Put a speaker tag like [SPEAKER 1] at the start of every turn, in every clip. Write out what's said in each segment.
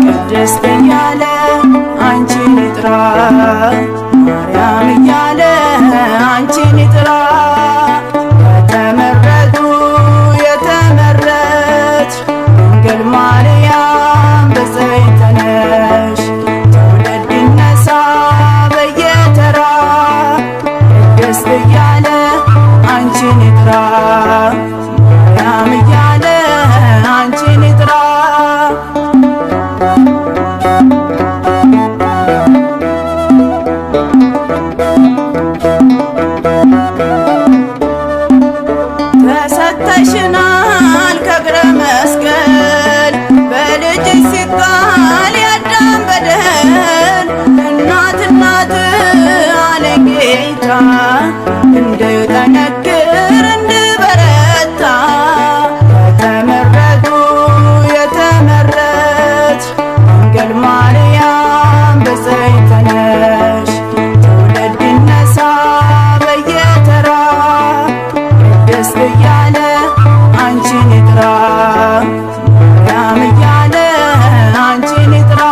[SPEAKER 1] ቅድስት እያለ አንቺን ይጥራ ማርያም እያለ አንቺን ይጥራ ከተመረጡ የተመረጥሽ ድንግል ማርያም በዘይት ነሽ ትውልድ ይነሳ በየተራ ቅድስት እያለ አንቺን ይጥራ ማርያም እያለ አንቺን ይጥራ ተሰጥተሽናል ከእግረ መስቀል በልጅሽ ሲጣል ያዳም በደል እናት እናት አለኝ ጌታ እንድጠነክር እንድበረታ ከተመረጡ የተመረጥሽ ድንግል ማርያም በዘይት ነሽ ትውልድ ይነሳ በየተራ ቅድስት እያለ አንቺን ይጥራ ማርያም እያለ አንቺን ይጥራ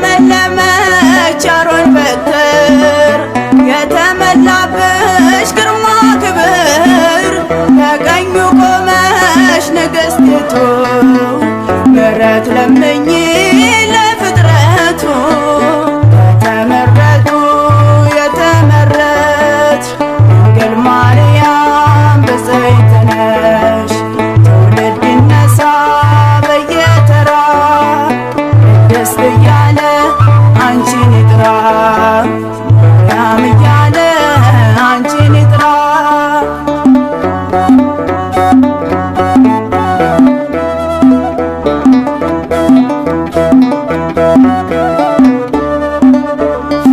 [SPEAKER 1] የለመለመች አሮን በትር የተመላብሽ ግርማ ክብር በቀኙ ቆመሽ ንግሥቲቱ ምሕረት ለምኝ ለፍጥረቱ ከተመረጡ የተመረጥሽ ድንግል ማርያም በዘይት ነሽ ትውልድ ይነሳ በየተራ ቅድስት እያለ አንቺን ይጥራ ማርያም እያለ አንቺን ይጥራ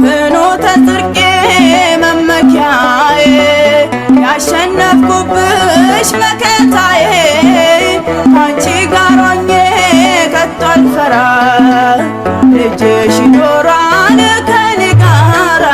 [SPEAKER 1] ፍኖተ ጽድቄ መመኪያዬ ያሸነፍኩብሽ መከታዬ ካንቺ ጋር ሆኜ ከቶ አልፈራ ልጅሽ ይኖራል ከኔ ጋራ